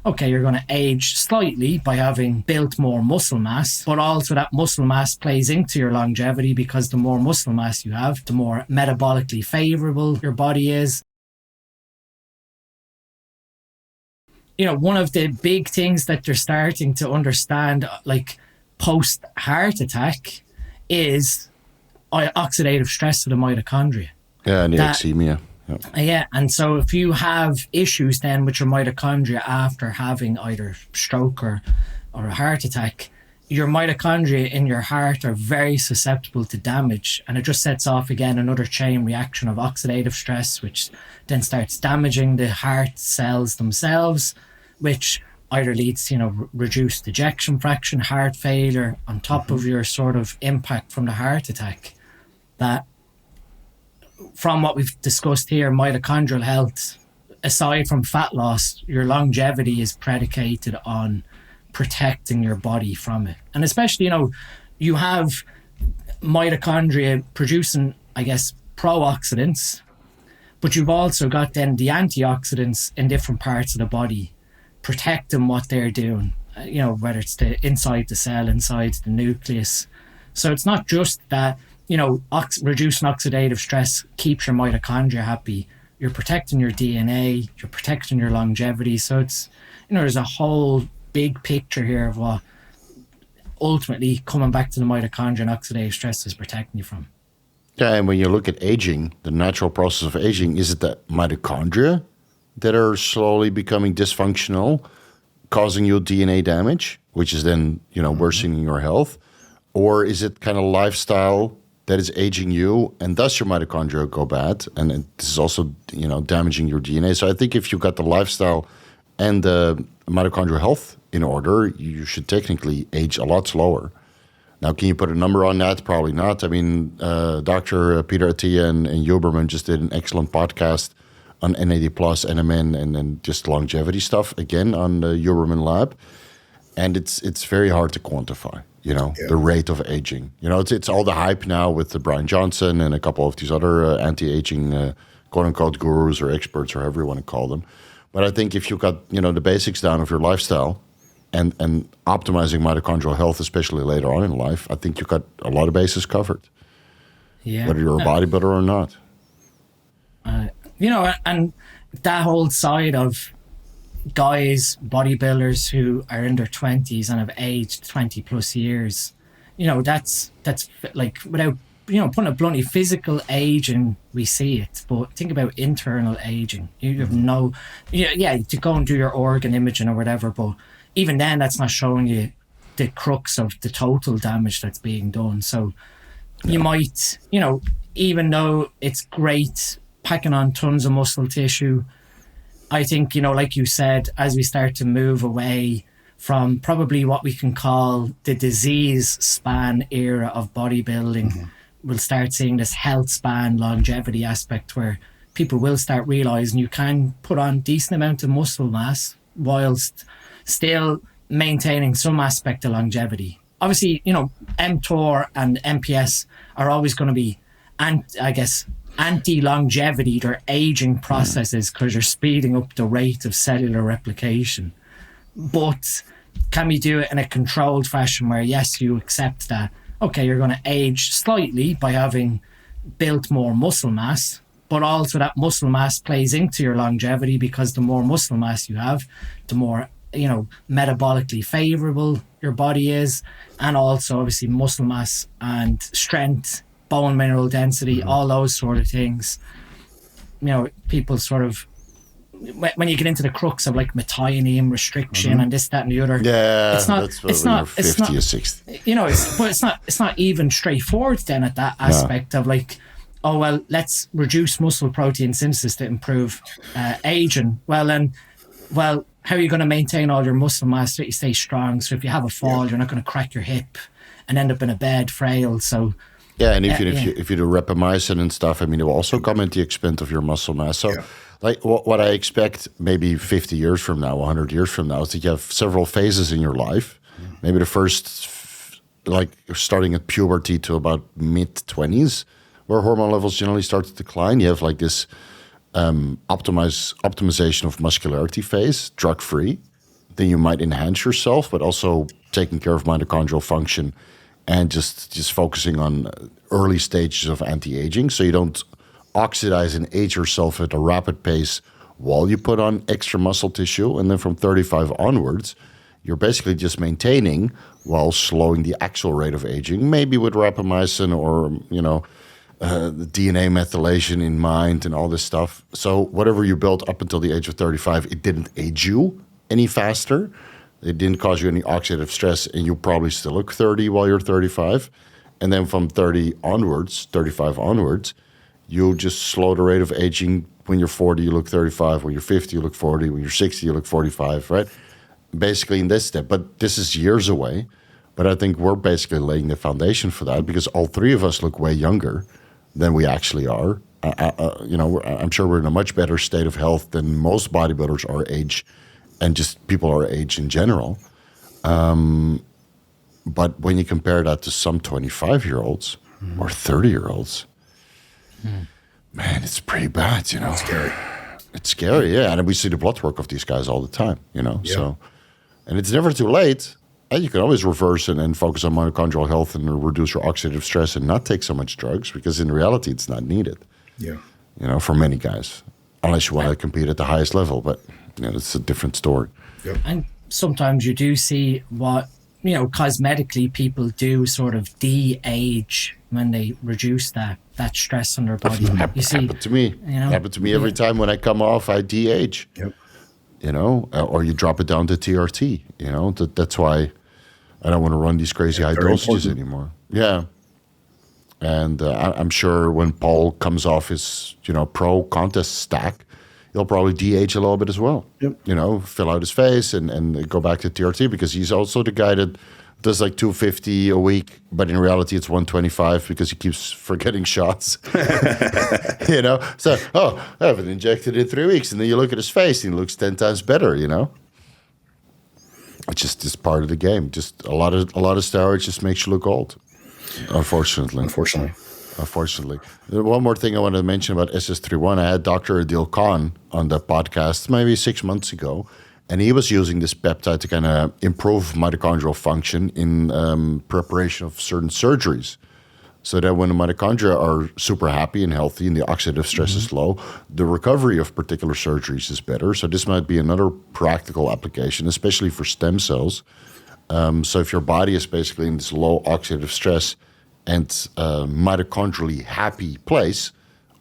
okay, you're going to age slightly by having built more muscle mass, but also that muscle mass plays into your longevity because the more muscle mass you have, the more metabolically favorable your body is. You know, one of the big things that they're starting to understand, like post heart attack, is oxidative stress of the mitochondria. Yeah, and the ischemia. Yeah, and so if you have issues then with your mitochondria after having either stroke or a heart attack, your mitochondria in your heart are very susceptible to damage, and it just sets off again another chain reaction of oxidative stress, which then starts damaging the heart cells themselves, which either leads to, reduced ejection fraction, heart failure, on top of your sort of impact from the heart attack. That, from what we've discussed here, mitochondrial health, aside from fat loss, your longevity is predicated on protecting your body from it. And especially, you have mitochondria producing, I guess, pro-oxidants, but you've also got then the antioxidants in different parts of the body protecting what they're doing, whether it's inside the cell, inside the nucleus. So it's not just that, reducing oxidative stress keeps your mitochondria happy. You're protecting your DNA, you're protecting your longevity. So it's, there's a whole big picture here of what ultimately coming back to the mitochondria and oxidative stress is protecting you from. Yeah, and when you look at aging, the natural process of aging, is it the mitochondria that are slowly becoming dysfunctional, causing you DNA damage, which is then, worsening your health? Or is it kind of lifestyle that is aging you, and thus your mitochondria go bad, and this is also, damaging your DNA? So I think if you've got the lifestyle and the mitochondrial health in order, you should technically age a lot slower. Now, can you put a number on that? Probably not. I mean, Dr. Peter Attia and Huberman just did an excellent podcast on NAD+, NMN, and then just longevity stuff, again, on the Huberman lab. And it's very hard to quantify, the rate of aging. It's all the hype now with the Brian Johnson and a couple of these other anti-aging, quote-unquote, gurus or experts, or however you want to call them. But I think if you've got, the basics down of your lifestyle and optimizing mitochondrial health, especially later on in life, I think you've got a lot of bases covered. Yeah. Whether you're a bodybuilder or not. And that whole side of guys, bodybuilders who are in their 20s and have aged 20 plus years, that's like, without, putting it bluntly, physical aging, we see it, but think about internal aging. You have to go and do your organ imaging or whatever, but even then that's not showing you the crux of the total damage that's being done. So you might, even though it's great packing on tons of muscle tissue, I think, like you said, as we start to move away from probably what we can call the disease span era of bodybuilding, we'll start seeing this health span longevity aspect where people will start realizing you can put on decent amount of muscle mass whilst still maintaining some aspect of longevity. Obviously, mTOR and MPS are always going to be, anti-longevity, they're aging processes because you're speeding up the rate of cellular replication. But can we do it in a controlled fashion where, yes, you accept that, okay, you're going to age slightly by having built more muscle mass, but also that muscle mass plays into your longevity because the more muscle mass you have, the more, metabolically favorable your body is, and also obviously muscle mass and strength, bone mineral density, all those sort of things. People sort of, when you get into the crux of like methionine restriction and this, that, and the other, it's not 50 or 60. But it's not even straightforward then at that aspect of like, oh well, let's reduce muscle protein synthesis to improve aging. Well, how are you going to maintain all your muscle mass so you stay strong? So if you have a fall, you're not going to crack your hip and end up in a bed frail. So yeah, and if you do rapamycin and stuff, I mean, it will also come at the expense of your muscle mass. So like what I expect maybe 50 years from now, 100 years from now, is that you have several phases in your life. Maybe the first, like starting at puberty to about mid-20s, where hormone levels generally start to decline. You have like this optimization of muscularity phase, drug-free. then you might enhance yourself, but also taking care of mitochondrial function and just focusing on early stages of anti-aging, so you don't oxidize and age yourself at a rapid pace while you put on extra muscle tissue. And then from 35 onwards, you're basically just maintaining while slowing the actual rate of aging, maybe with rapamycin or, the DNA methylation in mind and all this stuff. So whatever you built up until the age of 35, it didn't age you any faster. It didn't cause you any oxidative stress, and you probably still look 30 while you're 35. And then from 35 onwards, you'll just slow the rate of aging. When you're 40, you look 35. When you're 50, you look 40. When you're 60, you look 45, right? Basically in this step. But this is years away. But I think we're basically laying the foundation for that, because all three of us look way younger than we actually are. I'm sure we're in a much better state of health than most bodybuilders our age, and just people our age in general. But when you compare that to some 25-year-olds or 30-year-olds, man, it's pretty bad, It's scary. It's scary, yeah. And we see the blood work of these guys all the time, Yeah. So, and it's never too late. And you can always reverse and focus on mitochondrial health and reduce your oxidative stress and not take so much drugs, because in reality, it's not needed. Yeah. For many guys, unless you want to compete at the highest level. But it's a different story. Yep. And sometimes you do see what, cosmetically people do sort of de-age when they reduce that stress on their body. Happened to me. Happened to me every time when I come off, I de-age. Yep. Or you drop it down to TRT. That's why I don't want to run these crazy high dosages anymore. Yeah. And I'm sure when Paul comes off his, pro contest stack, he'll probably de-age a little bit as well. Yep. Fill out his face and go back to TRT, because he's also the guy that does like 250 a week, but in reality it's 125 because he keeps forgetting shots. So, I haven't injected in 3 weeks. And then you look at his face and he looks 10 times better, It's just part of the game. Just a lot of steroids just makes you look old, unfortunately. One more thing I wanted to mention about SS31. I had Dr. Adil Khan on the podcast maybe 6 months ago, and he was using this peptide to kind of improve mitochondrial function in preparation of certain surgeries. So that when the mitochondria are super happy and healthy and the oxidative stress is low, the recovery of particular surgeries is better. So this might be another practical application, especially for stem cells. So if your body is basically in this low oxidative stress and mitochondrially happy place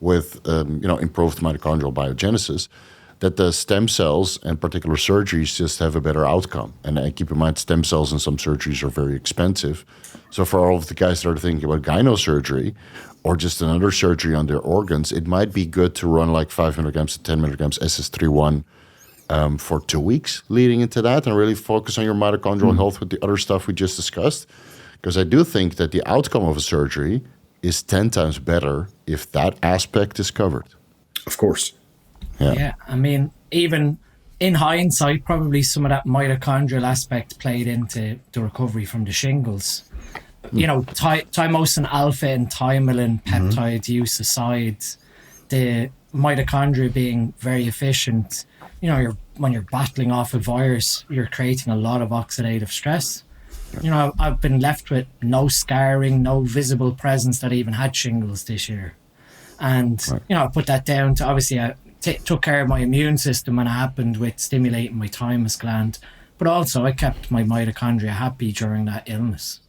with improved mitochondrial biogenesis, that the stem cells and particular surgeries just have a better outcome. And keep in mind, stem cells in some surgeries are very expensive. So for all of the guys that are thinking about gyno surgery or just another surgery on their organs, it might be good to run like 5 milligrams to 10 milligrams SS31 for 2 weeks leading into that, and really focus on your mitochondrial health with the other stuff we just discussed. Because I do think that the outcome of a surgery is 10 times better if that aspect is covered. Of course. Yeah, I mean, even in hindsight, probably some of that mitochondrial aspect played into the recovery from the shingles. Thymosin alpha and thymolin peptide use aside, the mitochondria being very efficient, when you're battling off a virus, you're creating a lot of oxidative stress. I've been left with no scarring, no visible presence that I even had shingles this year. And, I put that down to, obviously, I took care of my immune system when it happened with stimulating my thymus gland. But also, I kept my mitochondria happy during that illness.